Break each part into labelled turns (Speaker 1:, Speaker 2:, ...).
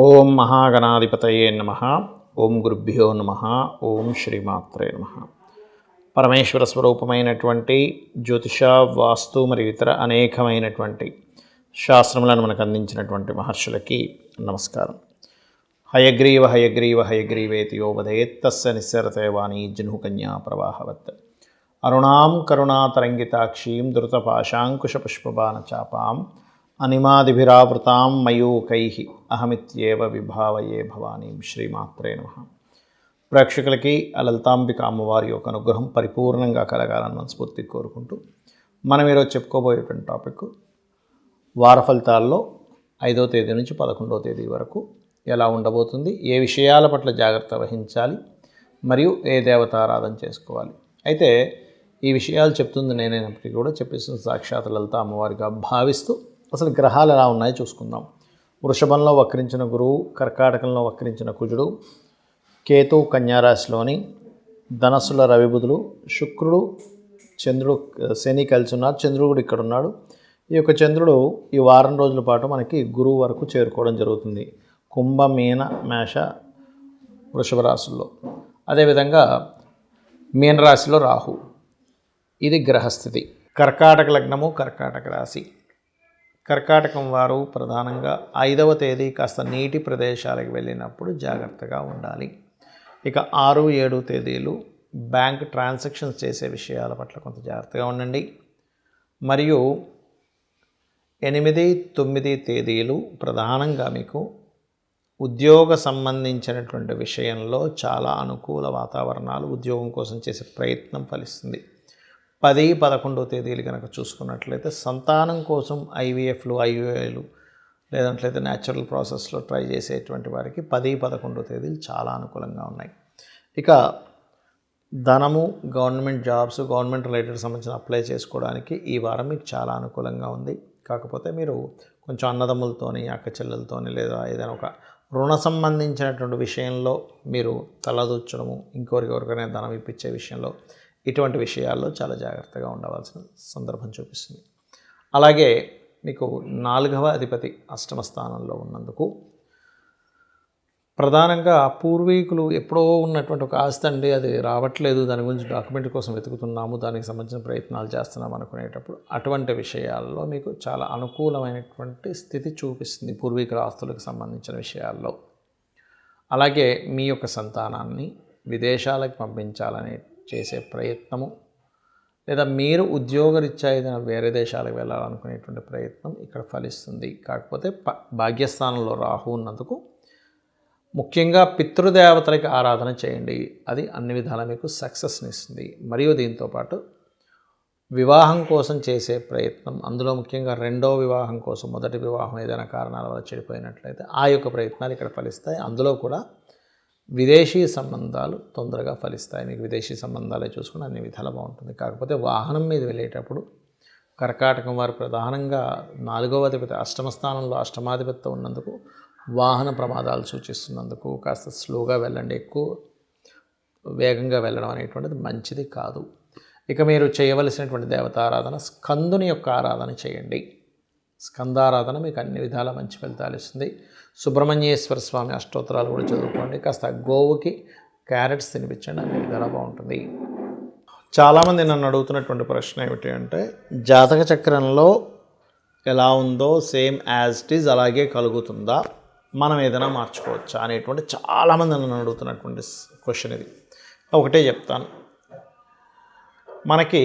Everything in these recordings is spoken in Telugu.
Speaker 1: ఓం మహాగణాధిపతయే నమః. ఓం గురుభ్యో నమః. ఓం శ్రీమాత్రే నమః. పరమేశ్వర స్వరూపమైనటువంటి జ్యోతిష, వాస్తు మరియు ఇతర అనేకమైనటువంటి శాస్త్రములను మనకు అందించినటువంటి మహర్షులకి నమస్కారం. హయగ్రీవ హయగ్రీవ హయగ్రీవేతి యో వదేత్ తస్య నిస్సరతే వాణీ జహ్నుకన్యా ప్రవాహవత్. అరుణాం కరుణాతరంగితాక్షీం ధృతపాశాంకుశపుష్పబాణచాపాం అనిమాదిభిరావృతాం మయూకైః అహమిత్యేవ విభావయే భవానీం. శ్రీమాత్రే నమః. ప్రేక్షకులకి లలితాంబిక అమ్మవారి యొక్క అనుగ్రహం పరిపూర్ణంగా కలగాలని మనస్ఫూర్తి కోరుకుంటూ మనం ఈరోజు చెప్పుకోబోయేటువంటి టాపిక్ వార ఫలితాల్లో 5వ తేదీ నుంచి 11వ తేదీ వరకు ఎలా ఉండబోతుంది, ఏ విషయాల పట్ల జాగ్రత్త వహించాలి, మరియు ఏ దేవతారాధన చేసుకోవాలి. అయితే ఈ విషయాలు చెప్తుంది నేనైనప్పటికీ కూడా చెప్పేసిన సాక్షాత్ లలిత అమ్మవారిగా భావిస్తూ అసలు గ్రహాలు ఎలా ఉన్నాయో చూసుకుందాం. వృషభంలో వక్రించిన గురువు, కర్కాటకంలో వక్రించిన కుజుడు, కేతు కన్యారాశిలోని, ధనస్సుల రవిబుధులు, శుక్రుడు, చంద్రుడు, శని కలిసి ఉన్నారు. చంద్రుడు కూడా ఇక్కడ ఉన్నాడు. ఈ యొక్క చంద్రుడు ఈ వారం రోజుల పాటు మనకి గురువు వరకు చేరుకోవడం జరుగుతుంది. కుంభ, మీన, మేష, వృషభ రాశుల్లో. అదేవిధంగా మీనరాశిలో రాహు. ఇది గ్రహస్థితి. కర్కాటక లగ్నము, కర్కాటక రాశి. కర్కాటకం వారు ప్రధానంగా 5వ తేదీ కాస్త నీటి ప్రదేశాలకు వెళ్ళినప్పుడు జాగ్రత్తగా ఉండాలి. ఇక 6, 7 తేదీలు బ్యాంక్ ట్రాన్సాక్షన్స్ చేసే విషయాల పట్ల కొంత జాగ్రత్తగా ఉండండి. మరియు 8, 9 తేదీలు ప్రధానంగా మీకు ఉద్యోగ సంబంధించినటువంటి విషయంలో చాలా అనుకూల వాతావరణాలు, ఉద్యోగం కోసం చేసే ప్రయత్నం ఫలిస్తుంది. 10, 11 తేదీలు కనుక చూసుకున్నట్లయితే సంతానం కోసం IVFలు, IUIలు లేదంట్లయితే న్యాచురల్ ప్రాసెస్లో ట్రై చేసేటువంటి వారికి 10, 11 తేదీలు చాలా అనుకూలంగా ఉన్నాయి. ఇక ధనము, గవర్నమెంట్ జాబ్స్, గవర్నమెంట్ రిలేటెడ్ సంబంధించిన అప్లై చేసుకోవడానికి ఈ వారం మీకు చాలా అనుకూలంగా ఉంది. కాకపోతే మీరు కొంచెం అన్నదమ్ములతోని, అక్క చెల్లెలతోని లేదా ఏదైనా ఒక రుణ సంబంధించినటువంటి విషయంలో మీరు తలదూర్చడము, ఇంకొకరికైనా ధనం ఇప్పించే విషయంలో, ఇటువంటి విషయాల్లో చాలా జాగ్రత్తగా ఉండవలసిన సందర్భం చూపిస్తుంది. అలాగే మీకు 4వ అధిపతి అష్టమ స్థానంలో ఉన్నందుకు ప్రధానంగా పూర్వీకులు ఎప్పుడో ఉన్నటువంటి ఒక ఆస్తి అండి, అది రావట్లేదు, దాని గురించి డాక్యుమెంట్ కోసం వెతుకుతున్నాము, దానికి సంబంధించిన ప్రయత్నాలు చేస్తున్నాము అనుకునేటప్పుడు అటువంటి విషయాల్లో మీకు చాలా అనుకూలమైనటువంటి స్థితి చూపిస్తుంది పూర్వీకుల ఆస్తులకు సంబంధించిన విషయాల్లో. అలాగే మీ యొక్క సంతానాన్ని విదేశాలకు పంపించాలని చేసే ప్రయత్నము, లేదా మీరు ఉద్యోగరీత్యా ఏదైనా వేరే దేశాలకు వెళ్ళాలనుకునేటువంటి ప్రయత్నం ఇక్కడ ఫలిస్తుంది. కాకపోతే భాగ్యస్థానంలో రాహు ఉన్నందుకు ముఖ్యంగా పితృదేవతలకి ఆరాధన చేయండి. అది అన్ని విధాలా మీకు సక్సెస్ని ఇస్తుంది. మరియు దీంతోపాటు వివాహం కోసం చేసే ప్రయత్నం, అందులో ముఖ్యంగా 2వ వివాహం కోసం, మొదటి వివాహం ఏదైనా కారణాల వల్ల చెడిపోయినట్లయితే ఆ యొక్క ప్రయత్నాలు ఇక్కడ ఫలిస్తాయి. అందులో కూడా విదేశీ సంబంధాలు తొందరగా ఫలిస్తాయి. మీకు విదేశీ సంబంధాలే చూసుకుని అన్ని విధాలు బాగుంటుంది. కాకపోతే వాహనం మీద వెళ్ళేటప్పుడు కర్కాటకం వారు ప్రధానంగా 4వ అధిపతి అష్టమ స్థానంలో అష్టమాధిపతితో ఉన్నందుకు వాహన ప్రమాదాలు సూచిస్తున్నందుకు కాస్త స్లోగా వెళ్ళండి. ఎక్కువ వేగంగా వెళ్ళడం అనేటువంటిది మంచిది కాదు. ఇక మీరు చేయవలసినటువంటి దేవతారాధన స్కందుని యొక్క ఆరాధన చేయండి. స్కందారాధన మీకు అన్ని విధాలా మంచి ఫలితాలు ఇస్తుంది. సుబ్రహ్మణ్యేశ్వర స్వామి అష్టోత్తరాలు కూడా చదువుకోండి. కాస్త గోవుకి క్యారెట్స్ తినిపించండి, అన్ని విధాలా బాగుంటుంది. చాలామంది నన్ను అడుగుతున్నటువంటి ప్రశ్న ఏమిటి అంటే, జాతక చక్రంలో ఎలా ఉందో సేమ్ యాజ్ ఇట్ ఈజ్ అలాగే కలుగుతుందా, మనం ఏదైనా మార్చుకోవచ్చా అనేటువంటి చాలామంది నన్ను అడుగుతున్నటువంటి క్వశ్చన్ ఇది. ఒకటే చెప్తాను, మనకి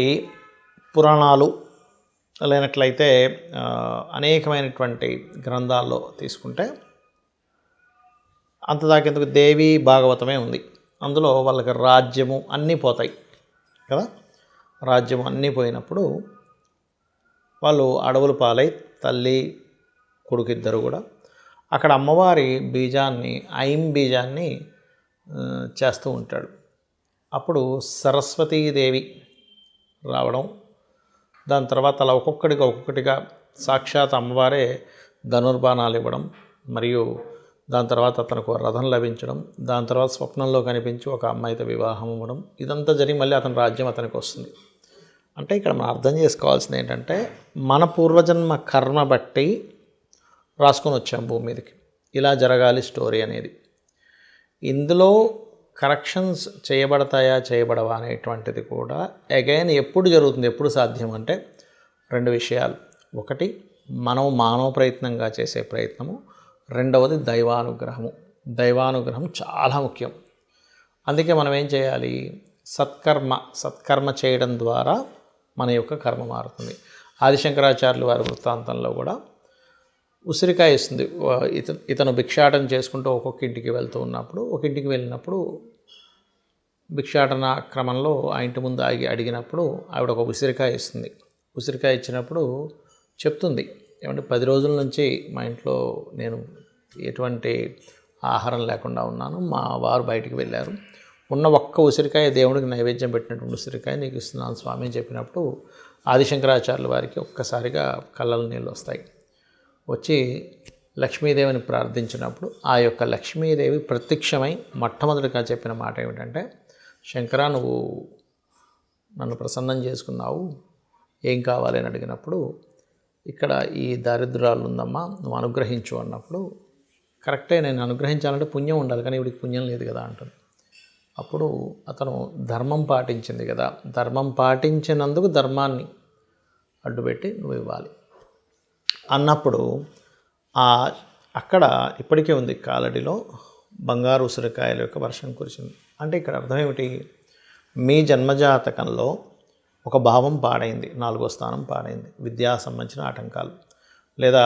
Speaker 1: పురాణాలు లేనట్లయితే అనేకమైనటువంటి గ్రంథాల్లో తీసుకుంటే అంతదాకెందుకు దేవి భాగవతమే ఉంది. అందులో వాళ్ళకి రాజ్యము అన్నీ పోతాయి కదా. రాజ్యము అన్నీ పోయినప్పుడు వాళ్ళు అడవుల పాలై తల్లి కొడుకు ఇద్దరు కూడా అక్కడ అమ్మవారి బీజాన్ని, ఐం బీజాన్ని చేస్తూ ఉంటాడు. అప్పుడు సరస్వతీదేవి రావడం, దాని తర్వాత అలా ఒక్కొక్కటిగా సాక్షాత్ అమ్మవారే ధనుర్బాణాలు ఇవ్వడం, మరియు దాని తర్వాత అతనికి రథం లభించడం, దాని తర్వాత స్వప్నంలో కనిపించి ఒక అమ్మాయితో వివాహం అవ్వడం, ఇదంతా జరిగి మళ్ళీ అతని రాజ్యం అతనికి వస్తుంది. అంటే ఇక్కడ మనం అర్థం చేసుకోవాల్సింది ఏంటంటే, మన పూర్వజన్మ కర్మ బట్టి రాసుకొని వచ్చాం భూమి మీదకి. ఇలా జరగాలి స్టోరీ అనేది. ఇందులో కరెక్షన్స్ చేయబడతాయా చేయబడవా అనేటువంటిది కూడా అగైన్ ఎప్పుడు జరుగుతుంది, ఎప్పుడు సాధ్యం అంటే 2 విషయాలు. ఒకటి మనం మానవ ప్రయత్నంగా చేసే ప్రయత్నము, రెండవది దైవానుగ్రహము. దైవానుగ్రహం చాలా ముఖ్యం. అందుకే మనం ఏం చేయాలి, సత్కర్మ చేయడం ద్వారా మన యొక్క కర్మ మారుతుంది. ఆదిశంకరాచార్యులు వారి వృత్తాంతంలో కూడా ఉసిరికాయ ఇస్తుంది. ఇతను భిక్షాటన చేసుకుంటూ ఒక్కొక్క ఇంటికి వెళ్తూ ఉన్నప్పుడు, ఒక ఇంటికి వెళ్ళినప్పుడు భిక్షాటన క్రమంలో ఆ ఇంటి ముందు ఆగి అడిగినప్పుడు ఆవిడ ఒక ఉసిరికాయ ఇస్తుంది. ఉసిరికాయ ఇచ్చినప్పుడు చెప్తుంది, ఏమంటే 10 రోజుల నుంచి మా ఇంట్లో నేను ఎటువంటి ఆహారం లేకుండా ఉన్నాను, మా వారు బయటికి వెళ్ళారు, ఉన్న ఒక్క ఉసిరికాయ దేవుడికి నైవేద్యం పెట్టినటువంటి ఉసిరికాయ నీకు ఇస్తున్నాను స్వామి అని చెప్పినప్పుడు ఆదిశంకరాచార్యుల వారికి ఒక్కసారిగా కళ్ళలో నీళ్ళు వస్తాయి. వచ్చి లక్ష్మీదేవిని ప్రార్థించినప్పుడు ఆ యొక్క లక్ష్మీదేవి ప్రత్యక్షమై మొట్టమొదటిగా చెప్పిన మాట ఏమిటంటే, శంకరా నువ్వు నన్ను ప్రసన్నం చేసుకున్నావు, ఏం కావాలి అని అడిగినప్పుడు ఇక్కడ ఈ దారిద్ర్యాలు ఉందమ్మా నువ్వు అనుగ్రహించు అన్నప్పుడు, కరెక్టే నేను అనుగ్రహించాలంటే పుణ్యం ఉండాలి కానీ ఇవిడికి పుణ్యం లేదు కదా అంటుంది. అప్పుడు అతను ధర్మం పాటించింది కదా, ధర్మం పాటించినందుకు ధర్మాన్ని అడ్డుపెట్టి నువ్వు ఇవ్వాలి అన్నప్పుడు అక్కడ ఇప్పటికే ఉంది కాలడిలో బంగారు ఉసిరికాయల యొక్క వర్షం కురిసింది. అంటే ఇక్కడ అర్థం ఏమిటి, మీ జన్మజాతకంలో ఒక భావం పాడైంది, 4వ స్థానం పాడైంది, విద్యా సంబంధించిన ఆటంకాలు, లేదా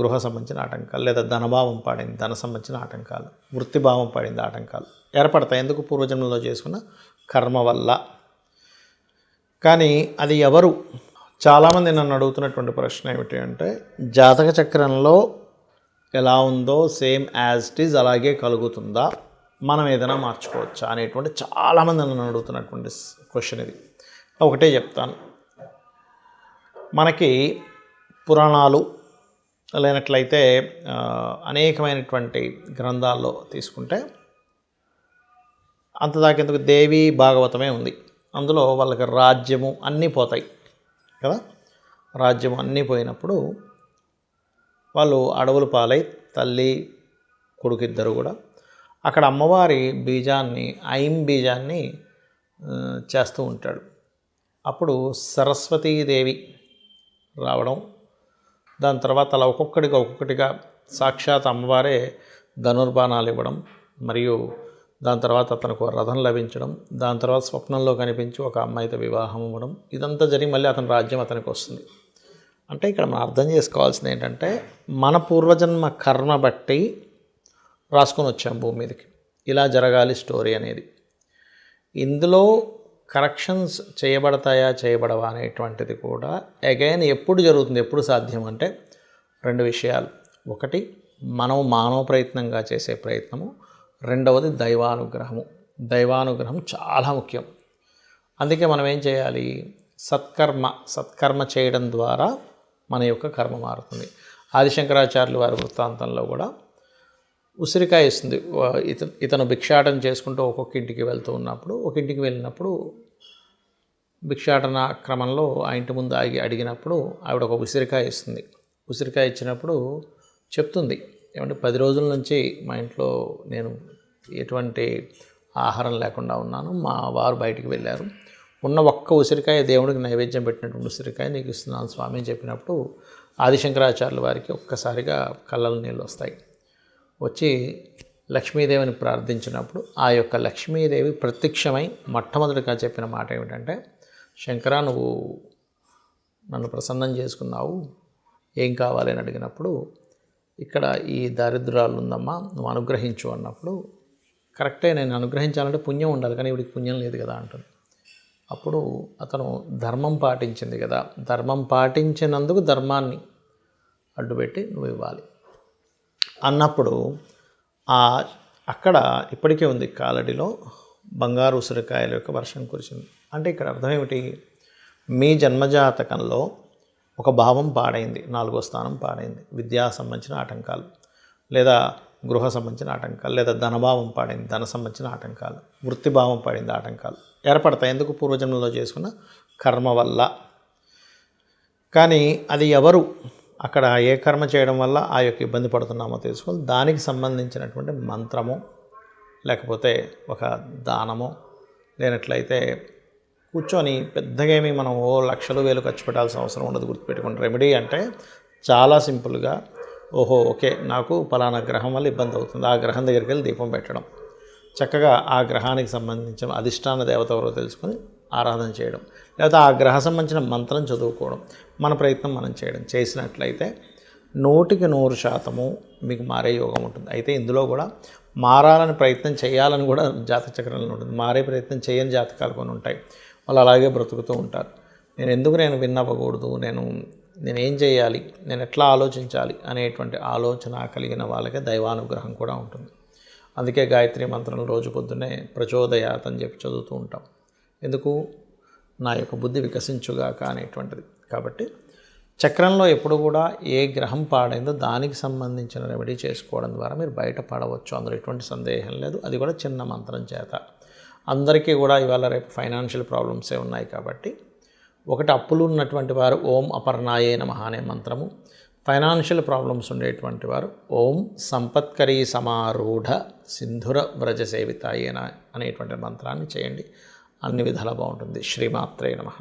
Speaker 1: గృహ సంబంధించిన ఆటంకాలు, లేదా ధనభావం పాడైంది, ధన సంబంధించిన ఆటంకాలు, వృత్తిభావం పడింది, ఆటంకాలు ఏర్పడతాయి. ఎందుకు, పూర్వజన్మలో చేసుకున్న కర్మ వల్ల. కానీ అది ఎవరు, చాలామంది నన్ను అడుగుతున్నటువంటి ప్రశ్న ఏమిటి అంటే, జాతక చక్రంలో ఎలా ఉందో సేమ్ యాజ్ ఇట్ ఈజ్ అలాగే కలుగుతుందా, మనం ఏదైనా మార్చుకోవచ్చా అనేటువంటి చాలామంది నన్ను అడుగుతున్నటువంటి క్వశ్చన్ ఇది. ఒకటే చెప్తాను, మనకి పురాణాలు లేనట్లయితే అనేకమైనటువంటి గ్రంథాల్లో తీసుకుంటే అంతదాకెందుకు దేవి భాగవతమే ఉంది. అందులో వాళ్ళకి రాజ్యము అన్నీ పోతాయి కదా, రాజ్యము అన్నీ పోయినప్పుడు వాళ్ళు అడవులు పాలై తల్లి కొడుకు ఇద్దరు కూడా అక్కడ అమ్మవారి బీజాన్ని, ఐం బీజాన్ని చేస్తూ ఉంటాడు. అప్పుడు సరస్వతీదేవి రావడం, దాని తర్వాత అలా ఒక్కొక్కటిగా సాక్షాత్ అమ్మవారే ధనుర్బాణాలు ఇవ్వడం, మరియు దాని తర్వాత అతనికి రథం లభించడం, దాని తర్వాత స్వప్నంలో కనిపించి ఒక అమ్మాయితో వివాహం అవ్వడం, ఇదంతా జరిగి మళ్ళీ అతని రాజ్యం అతనికి వస్తుంది. అంటే ఇక్కడ మనం అర్థం చేసుకోవాల్సింది ఏంటంటే, మన పూర్వజన్మ కర్మ బట్టి రాసుకొని వచ్చాం భూమి మీదకి, ఇలా జరగాలి స్టోరీ అనేది. ఇందులో కరెక్షన్స్ చేయబడతాయా చేయబడవా అనేటువంటిది కూడా అగైన్ ఎప్పుడు జరుగుతుంది, ఎప్పుడు సాధ్యం అంటే 2 విషయాలు. ఒకటి మనం మానవ ప్రయత్నంగా చేసే ప్రయత్నము, రెండవది దైవానుగ్రహము. దైవానుగ్రహం చాలా ముఖ్యం. అందుకే మనం ఏం చేయాలి, సత్కర్మ చేయడం ద్వారా మన యొక్క కర్మ మారుతుంది. ఆదిశంకరాచార్యులు వారి వృత్తాంతంలో కూడా ఉసిరికాయ ఇస్తుంది. ఇతను భిక్షాటన చేసుకుంటూ ఒక్కొక్క ఇంటికి వెళ్తూ ఉన్నప్పుడు, ఒక ఇంటికి వెళ్ళినప్పుడు భిక్షాటన క్రమంలో ఆ ఇంటి ముందు ఆగి అడిగినప్పుడు ఆవిడ ఒక ఉసిరికాయ ఇస్తుంది. ఉసిరికాయ ఇచ్చినప్పుడు చెప్తుంది, ఏమంటే 10 రోజుల నుంచి మా ఇంట్లో నేను ఎటువంటి ఆహారం లేకుండా ఉన్నాను, మా వారు బయటికి వెళ్ళారు, ఉన్న ఒక్క ఉసిరికాయ దేవుడికి నైవేద్యం పెట్టినటువంటి ఉసిరికాయ నీకు ఇస్తున్నాను స్వామి అని చెప్పినప్పుడు ఆదిశంకరాచార్యుల వారికి ఒక్కసారిగా కళ్ళలో నీళ్ళు వస్తాయి. వచ్చి లక్ష్మీదేవిని ప్రార్థించినప్పుడు ఆ యొక్క లక్ష్మీదేవి ప్రత్యక్షమై మొట్టమొదటిగా చెప్పిన మాట ఏమిటంటే, శంకరా నువ్వు నన్ను ప్రసన్నం చేసుకున్నావు, ఏం కావాలి అని అడిగినప్పుడు ఇక్కడ ఈ దారిద్ర్యాలు ఉందమ్మా నువ్వు అనుగ్రహించు అన్నప్పుడు, కరెక్టే నేను అనుగ్రహించాలంటే పుణ్యం ఉండాలి కానీ ఇవిడికి పుణ్యం లేదు కదా అంటుంది. అప్పుడు అతను ధర్మం పాటించింది కదా, ధర్మం పాటించినందుకు ధర్మాన్ని అడ్డుపెట్టి నువ్వు ఇవ్వాలి అన్నప్పుడు అక్కడ ఇప్పటికే ఉంది కాలడిలో బంగారు ఉసిరికాయల యొక్క వర్షం కురిసింది. అంటే ఇక్కడ అర్థం ఏమిటి, మీ జన్మజాతకంలో ఒక భావం పాడైంది, 4వ స్థానం పాడైంది, విద్యా సంబంధించిన ఆటంకాలు, లేదా గృహ సంబంధించిన ఆటంకాలు, లేదా ధనభావం పాడైంది, ధన సంబంధించిన ఆటంకాలు, వృత్తిభావం పడింది, ఆటంకాలు ఏర్పడతాయి. ఎందుకు, పూర్వజన్మలో చేసుకున్న కర్మ వల్ల. కానీ అది ఎవరు, అక్కడ ఏ కర్మ చేయడం వల్ల ఆ యొక్క ఇబ్బంది పడుతున్నామో తెలుసుకొని దానికి సంబంధించినటువంటి మంత్రము లేకపోతే ఒక దానము లేనట్లయితే కూర్చొని పెద్దగా ఏమి మనం లక్షలు వేలు ఖర్చు పెట్టాల్సిన అవసరం ఉండదు. గుర్తుపెట్టుకోండి, రెమెడీ అంటే చాలా సింపుల్గా ఓకే నాకు పలానా గ్రహం వల్ల ఇబ్బంది అవుతుంది, ఆ గ్రహం దగ్గరికి వెళ్ళి దీపం పెట్టడం, చక్కగా ఆ గ్రహానికి సంబంధించిన అధిష్టాన దేవత ఎవరో తెలుసుకొని ఆరాధన చేయడం, లేకపోతే ఆ గ్రహ సంబంధించిన మంత్రం చదువుకోవడం, మన ప్రయత్నం మనం చేయడం చేసినట్లయితే 100% మీకు మారే యోగం ఉంటుంది. అయితే ఇందులో కూడా మారాలని ప్రయత్నం చేయాలని కూడా జాతక చక్రంలో ఉంటుంది. మారే ప్రయత్నం చేయని జాతకాలు కొన్ని ఉంటాయి, వాళ్ళు అలాగే బ్రతుకుతూ ఉంటారు. నేను విన్నవ్వకూడదు, నేనేం చేయాలి, నేను ఎట్లా ఆలోచించాలి అనేటువంటి ఆలోచన కలిగిన వాళ్ళకే దైవానుగ్రహం కూడా ఉంటుంది. అందుకే గాయత్రి మంత్రం రోజు పొద్దున్నే ప్రచోదయాత్ అని చెప్పి చదువుతూ ఉంటాం. ఎందుకు? నా యొక్క బుద్ధి వికసించుగాక అనేటువంటిది. కాబట్టి చక్రంలో ఎప్పుడు కూడా ఏ గ్రహం పాడైందో దానికి సంబంధించిన రెమెడీ చేసుకోవడం ద్వారా మీరు బయటపడవచ్చు, అందులో ఎటువంటి సందేహం లేదు. అది కూడా చిన్న మంత్రం చేత. అందరికీ కూడా ఇవాళ రేపు ఫైనాన్షియల్ ప్రాబ్లమ్సే ఉన్నాయి కాబట్టి ఒకటి అప్పులు ఉన్నటువంటి వారు ఓం అపర్ణాయే నమః అనే మంత్రము, ఫైనాన్షియల్ ప్రాబ్లమ్స్ ఉండేటువంటి వారు ఓం సంపత్కరీ సమారూఢ సింధుర వ్రజ సేవితాయేన అనేటువంటి మంత్రాన్ని చేయండి. అన్ని విధాలా బాగుంటుంది. శ్రీమాత్రే నమః.